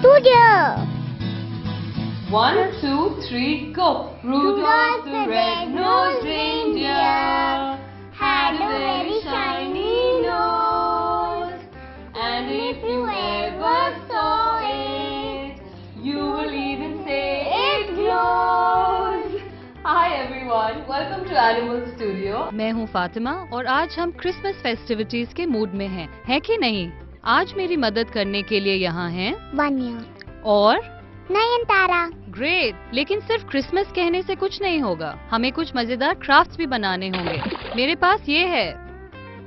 studio. 1, 2, 3, go! Rudolph the red-nosed reindeer had a very shiny nose, and if you ever saw it, you will even say it glows. Hi everyone, welcome to Animal Studio. मैं हूँ फातिमा और आज हम Christmas festivities के mood में हैं, है कि नहीं? आज मेरी मदद करने के लिए यहाँ हैं वान्या और नयनतारा. ग्रेट, लेकिन सिर्फ क्रिसमस कहने से कुछ नहीं होगा, हमें कुछ मजेदार क्राफ्ट्स भी बनाने होंगे. मेरे पास ये है.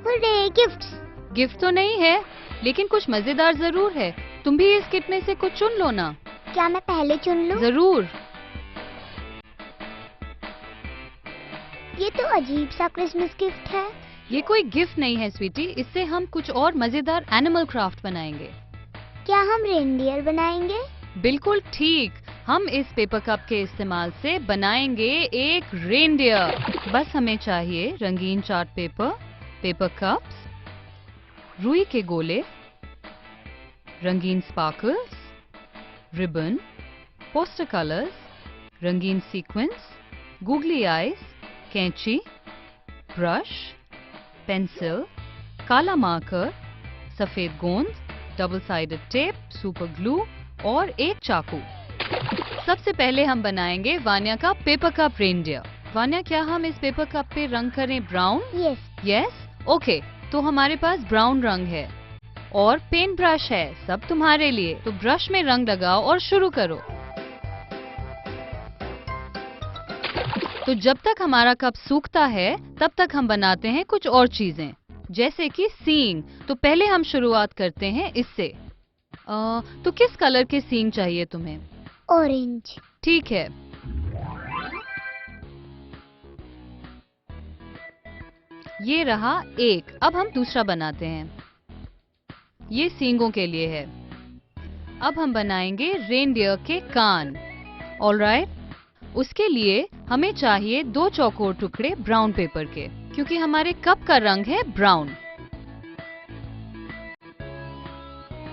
गिफ्ट्स. गिफ्ट तो नहीं है, लेकिन कुछ मजेदार जरूर है. तुम भी इस किट में से कुछ चुन लो ना. क्या मैं पहले चुन लूं? जरूर. ये तो अजीब सा क्रिसमस गिफ्ट है. ये कोई गिफ्ट नहीं है स्वीटी, इससे हम कुछ और मजेदार एनिमल क्राफ्ट बनाएंगे. क्या हम रेनडियर बनाएंगे? बिल्कुल ठीक, हम इस पेपर कप के इस्तेमाल से बनाएंगे एक रेनडियर. बस हमें चाहिए रंगीन चार्ट पेपर, पेपर कप्स, रुई के गोले, रंगीन स्पार्कल्स, रिबन, पोस्टर कलर्स, रंगीन सीक्वेंस, गूगली आईज, कैंची, ब्रश, पेंसिल, काला मार्कर, सफेद गोंद, double sided tape, super glue और एक चाकू. सबसे पहले हम बनाएंगे वान्या का पेपर कप रेनडियर. वान्या, क्या हम इस पेपर कप पे रंग करें ब्राउन? यस. ओके, तो हमारे पास ब्राउन रंग है और पेंट ब्रश है, सब तुम्हारे लिए. तो ब्रश में रंग लगाओ और शुरू करो. तो जब तक हमारा कप सूखता है तब तक हम बनाते हैं कुछ और चीजें, जैसे कि सींग. तो पहले हम शुरुआत करते हैं इससे. तो किस कलर के सींग चाहिए तुम्हें? ऑरेंज. ठीक है. ये रहा एक. अब हम दूसरा बनाते हैं. ये सींगों के लिए है. अब हम बनाएंगे रेनडियर के कान. ऑलराइट. उसके लिए हमें चाहिए 2 चौकोर टुकड़े ब्राउन पेपर के, क्योंकि हमारे कप का रंग है ब्राउन.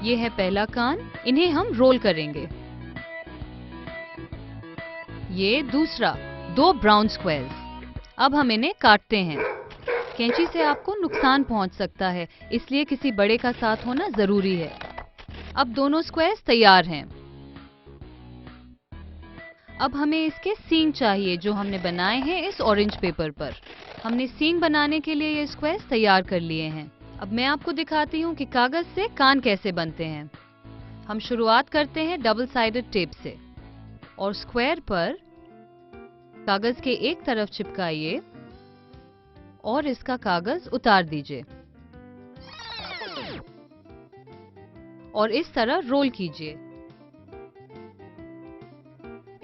ये है पहला कान, इन्हें हम रोल करेंगे. ये दूसरा, 2 ब्राउन स्क्वायर्स. अब हम इन्हें काटते हैं. कैंची से आपको नुकसान पहुंच सकता है, इसलिए किसी बड़े का साथ होना जरूरी है. अब दोनों स्क्वायर्स तैयार हैं. अब हमें इसके सींग चाहिए जो हमने बनाए हैं इस ऑरेंज पेपर पर. हमने सींग बनाने के लिए ये स्क्वायर्स तैयार कर लिए हैं. अब मैं आपको दिखाती हूँ कि कागज से कान कैसे बनते हैं. हम शुरुआत करते हैं डबल साइडेड टेप से और स्क्वायर पर कागज के एक तरफ चिपकाइए और इसका कागज उतार दीजिए और इस तरह रोल कीजिए.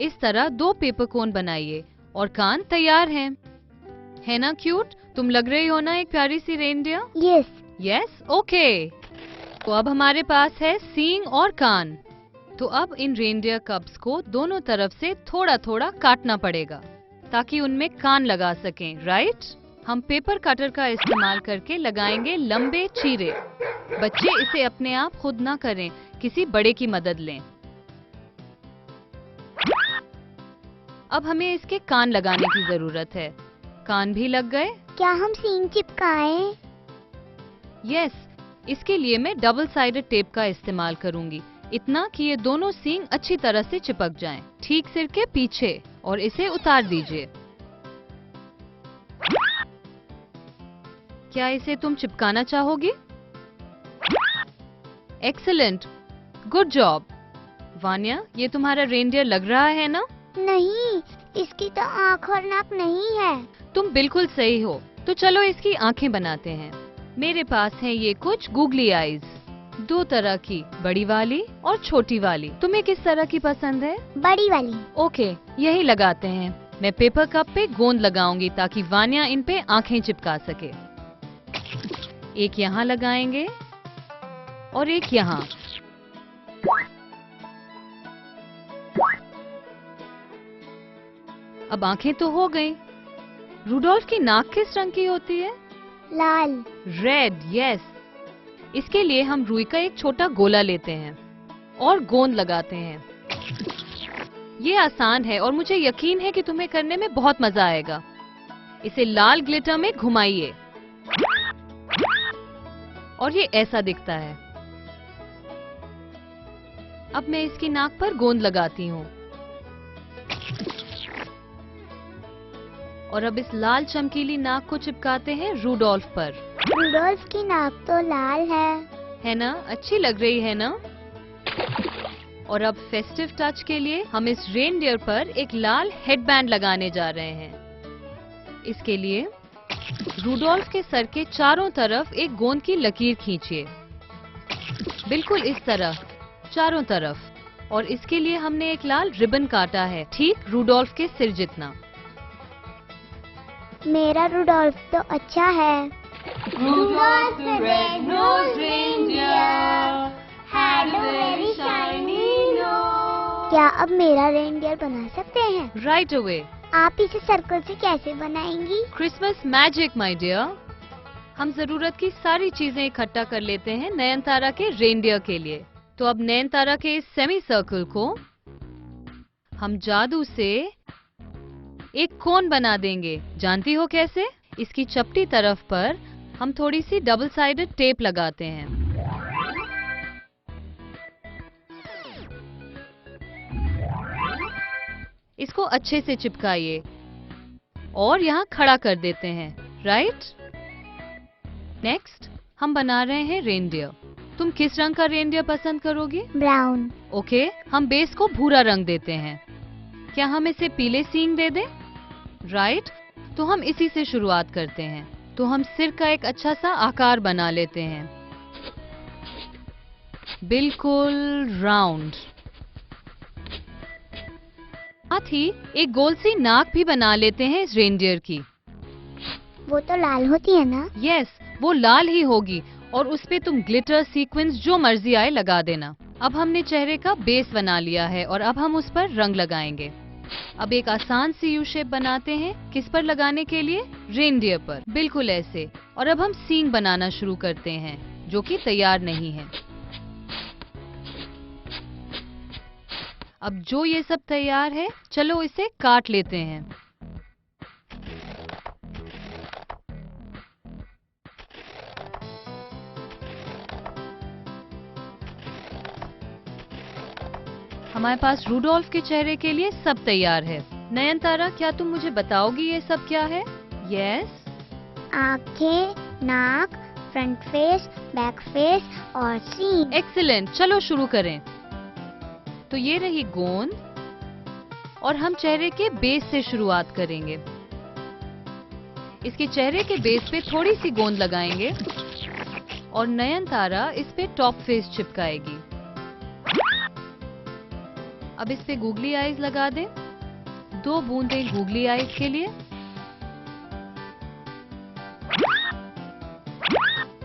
इस तरह 2 पेपर कोन बनाइए और कान तैयार हैं. है ना क्यूट? तुम लग रही हो ना एक प्यारी सी रेनडियर? यस. ओके, तो अब हमारे पास है सींग और कान. तो अब इन रेनडियर कप्स को दोनों तरफ से थोड़ा थोड़ा काटना पड़ेगा ताकि उनमें कान लगा सकें. राइट. हम पेपर कटर का इस्तेमाल करके लगाएंगे लंबे चीरे. बच्चे इसे अपने आप खुद ना करें, किसी बड़े की मदद लें. अब हमें इसके कान लगाने की जरूरत है. कान भी लग गए. क्या हम सींग चिपकाएं? यस. इसके लिए मैं डबल साइडेड टेप का इस्तेमाल करूंगी, इतना कि ये दोनों सींग अच्छी तरह से चिपक जाएं, ठीक सिर के पीछे. और इसे उतार दीजिए. क्या इसे तुम चिपकाना चाहोगी? एक्सीलेंट. Good job. वान्या, ये तुम्हारा रेनडियर लग रहा है ना? नहीं, इसकी तो आँख और नाक नहीं है. तुम बिल्कुल सही हो. तो चलो इसकी आंखें बनाते हैं. मेरे पास है ये कुछ गूगली आईज, 2 तरह की, बड़ी वाली और छोटी वाली. तुम्हें किस तरह की पसंद है? बड़ी वाली. ओके, यही लगाते हैं. मैं पेपर कप पे गोंद लगाऊंगी ताकि वान्या इन पे आंखें चिपका सके. एक यहाँ लगाएंगे और एक यहाँ. अब आंखें तो हो गई. रूडोल्फ की नाक किस रंग की होती है? लाल. रेड. यस. इसके लिए हम रुई का एक छोटा गोला लेते हैं और गोंद लगाते हैं। ये आसान है और मुझे यकीन है कि तुम्हें करने में बहुत मजा आएगा। इसे लाल ग्लिटर में घुमाइए और ये ऐसा दिखता है। अब मैं इसकी नाक पर गोंद लगाती हूँ और अब इस लाल चमकीली नाक को चिपकाते हैं रूडोल्फ पर। रूडोल्फ की नाक तो लाल है ना? अच्छी लग रही है ना? और अब फेस्टिव टच के लिए हम इस रेनडियर पर एक लाल हेडबैंड लगाने जा रहे हैं। इसके लिए रूडोल्फ के सर के चारों तरफ एक गोंद की लकीर खींचिए, बिल्कुल इस तरह चारों तरफ। और इसके लिए हमने एक लाल रिबन काटा है, ठीक रूडोल्फ के सिर जितना। मेरा रूडोल्फ तो अच्छा है। Rudolph the red-nosed reindeer had a very shiny nose. क्या अब मेरा रेनडियर बना सकते हैं? Right away. आप इसे सर्कल से कैसे बनाएंगी? Christmas magic my dear. हम जरूरत की सारी चीजें इकट्ठा कर लेते हैं नयनतारा के रेनडियर के लिए। तो अब नयनतारा के इस सेमी सर्कल को हम जादू से एक कोन बना देंगे। जानती हो कैसे? इसकी चपटी तरफ पर हम थोड़ी सी डबल साइडेड टेप लगाते हैं। इसको अच्छे से चिपकाइए और यहाँ खड़ा कर देते हैं। राइट। नेक्स्ट हम बना रहे हैं रेनडियर। तुम किस रंग का रेनडियर पसंद करोगी? ब्राउन। ओके, हम बेस को भूरा रंग देते हैं। क्या हम इसे पीले सींग दे दें? राइट। तो हम इसी से शुरुआत करते हैं। तो हम सिर का एक अच्छा सा आकार बना लेते हैं, बिल्कुल राउंड। साथ ही एक गोल सी नाक भी बना लेते हैं इस रेनडियर की। वो तो लाल होती है ना? यस, वो लाल ही होगी और उस पे तुम ग्लिटर सीक्वेंस जो मर्जी आए लगा देना। अब हमने चेहरे का बेस बना लिया है और अब हम उस पर रंग लगाएंगे। अब एक आसान सी यू शेप बनाते हैं। किस पर लगाने के लिए? रेनडियर पर, बिल्कुल ऐसे। और अब हम सींग बनाना शुरू करते हैं जो कि तैयार नहीं है। अब जो ये सब तैयार है, चलो इसे काट लेते हैं। हमारे पास रूडोल्फ के चेहरे के लिए सब तैयार है। नयनतारा, क्या तुम मुझे बताओगी ये सब क्या है? यस। आंखें, नाक, फ्रंट फेस, बैक फेस और सींग। एक्सीलेंट, चलो शुरू करें। तो ये रही गोंद और हम चेहरे के बेस से शुरुआत करेंगे। इसके चेहरे के बेस पे थोड़ी सी गोंद लगाएंगे और नयनतारा इस पे टॉप फेस चिपकाएगी। अब इस पे गूगली आईज लगा दें, 2 बूंदें गूगली आईज के लिए।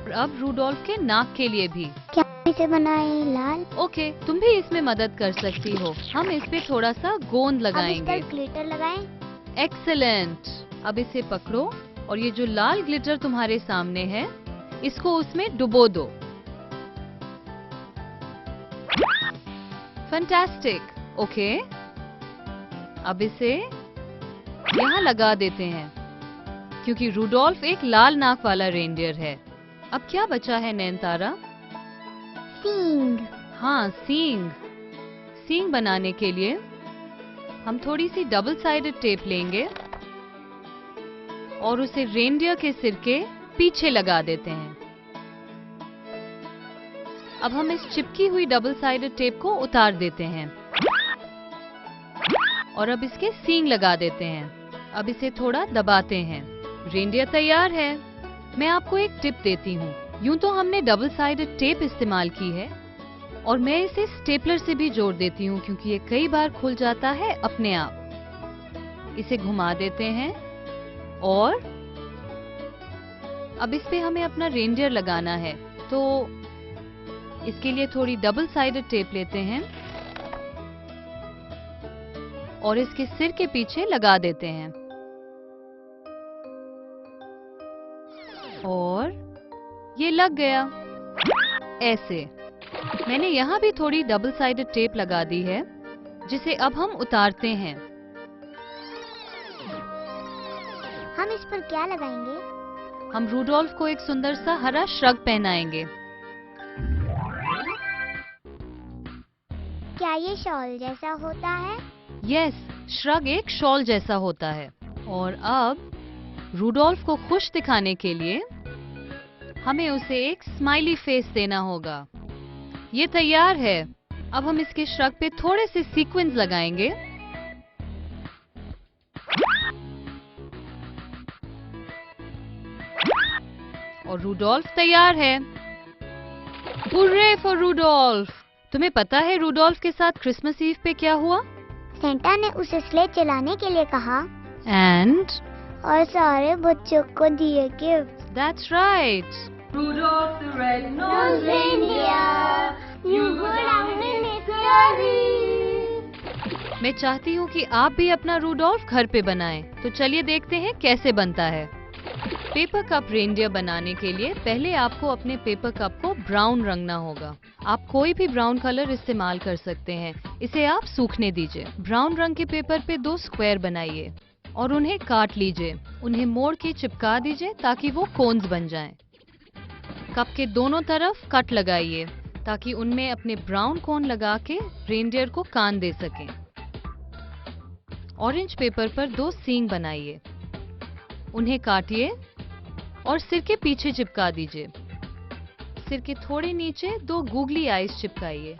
और अब रूडोल्फ के नाक के लिए भी। क्या इसे बनाए लाल? ओके, तुम भी इसमें मदद कर सकती हो। हम इस पे थोड़ा सा गोंद अब इस लगाएंगे। पर ग्लिटर लगाएं। एक्सीलेंट। अब इसे पकड़ो और ये जो लाल ग्लिटर तुम्हारे सामने है, इसको उसमें डुबो दो। फैंटास्टिक। ओके, अब इसे यहाँ लगा देते हैं क्योंकि रूडोल्फ एक लाल नाक वाला रेनडियर है। अब क्या बचा है नयनतारा? सींग। हाँ, सींग। सींग बनाने के लिए हम थोड़ी सी डबल साइडेड टेप लेंगे और उसे रेनडियर के सिर के पीछे लगा देते हैं। अब हम इस चिपकी हुई डबल साइडेड टेप को उतार देते हैं और अब इसके सींग लगा देते हैं। अब इसे थोड़ा दबाते हैं। रेनडियर तैयार है। मैं आपको एक टिप देती हूँ। यूं तो हमने डबल साइडेड टेप इस्तेमाल की है और मैं इसे स्टेपलर से भी जोड़ देती हूँ क्योंकि ये कई बार खुल जाता है अपने आप। इसे घुमा देते हैं और अब इस पे हमें अपना रेनडियर लगाना है। तो इसके लिए थोड़ी डबल साइडेड टेप लेते हैं और इसके सिर के पीछे लगा देते हैं और ये लग गया ऐसे। मैंने यहाँ भी थोड़ी डबल साइडेड टेप लगा दी है, जिसे अब हम उतारते हैं। हम इस पर क्या लगाएंगे? हम रूडोल्फ को एक सुंदर सा हरा श्रग पहनाएंगे। क्या ये शॉल जैसा होता है? यस, श्रग एक शॉल जैसा होता है। और अब रूडोल्फ को खुश दिखाने के लिए हमें उसे एक स्माइली फेस देना होगा। ये तैयार है। अब हम इसके श्रग पे थोड़े से सीक्वेंस लगाएंगे। और रूडोल्फ तैयार है। Hurray for Rudolph! तुम्हें पता है रूडोल्फ के साथ क्रिसमस ईव पे क्या हुआ? सेंटा ने उसे स्लेज चलाने के लिए कहा एंड और सारे बच्चों को दिए gift. That's right. Rudolph the red-nosed reindeer, you go down in history. मैं चाहती हूँ कि आप भी अपना रूडोल्फ घर पे बनाएं। तो चलिए देखते हैं कैसे बनता है। पेपर कप रेनडियर बनाने के लिए पहले आपको अपने पेपर कप को ब्राउन रंगना होगा। आप कोई भी ब्राउन कलर इस्तेमाल कर सकते हैं। इसे आप सूखने दीजिए। ब्राउन रंग के पेपर पे 2 स्क्वायर बनाइए और उन्हें काट लीजिए। उन्हें मोड़ के चिपका दीजिए ताकि वो कोन्स बन जाएं। कप के दोनों तरफ कट लगाइए ताकि उनमें अपने ब्राउन कोन लगा के रेनडियर को कान दे सकें। ऑरेंज पेपर पर 2 सींग बनाइए। उन्हें काटिए और सिर के पीछे चिपका दीजिए। सिर के थोड़े नीचे 2 गूगली आईज चिपकाइए।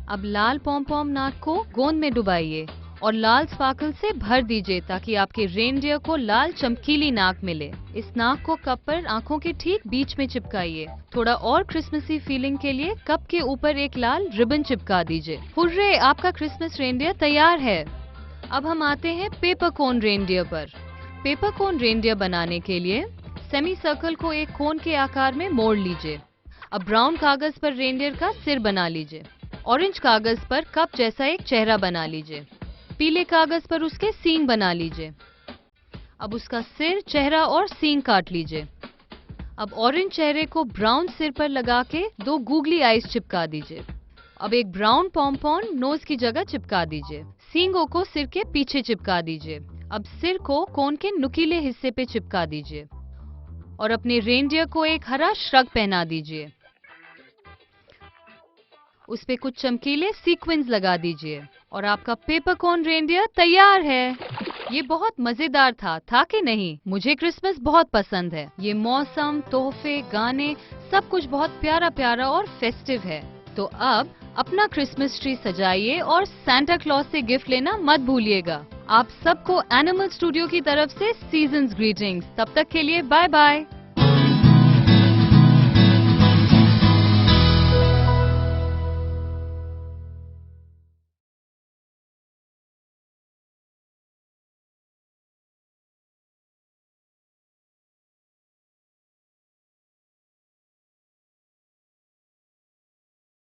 अब लाल पॉम पॉम नाक को गोंद में डुबाइए और लाल स्पार्कल से भर दीजिए ताकि आपके रेनडियर को लाल चमकीली नाक मिले। इस नाक को कप पर आंखों के ठीक बीच में चिपकाइए। थोड़ा और क्रिसमसी फीलिंग के लिए कप के ऊपर एक लाल रिबन चिपका दीजिए। हुर्रे! आपका क्रिसमस रेनडियर तैयार है। अब हम आते हैं पेपर कोन रेनडियर पर। पेपर कोन रेनडियर बनाने के लिए सेमी सर्कल को एक कोन के आकार में मोड़ लीजिए। अब ब्राउन कागज पर रेनडियर का सिर बना लीजिए। ऑरेंज कागज पर कप जैसा एक चेहरा बना लीजिए। पीले कागज पर उसके सींग बना लीजिए। अब उसका सिर, चेहरा और सींग काट लीजिए। अब ऑरेंज चेहरे को ब्राउन सिर पर लगा के 2 गूगली आईज चिपका दीजिए। अब एक ब्राउन पॉम्पॉन नोज की जगह चिपका दीजिए। सींगों को सिर के पीछे चिपका दीजिए। अब सिर को कोन के नुकीले हिस्से पे चिपका दीजिए और अपने रेनडियर को एक हरा श्रग पहना दीजिए। उस पे कुछ चमकीले सीक्वेंस लगा दीजिए और आपका पेपर कोन रेनडियर तैयार है। ये बहुत मजेदार था कि नहीं? मुझे क्रिसमस बहुत पसंद है। ये मौसम, तोहफे, गाने सब कुछ बहुत प्यारा प्यारा और फेस्टिव है। तो अब अपना क्रिसमस ट्री सजाइए और सांता क्लॉज से गिफ्ट लेना मत भूलिएगा। आप सबको एनिमल स्टूडियो की तरफ से सीजन्स ग्रीटिंग्स। तब तक के लिए बाय बाय।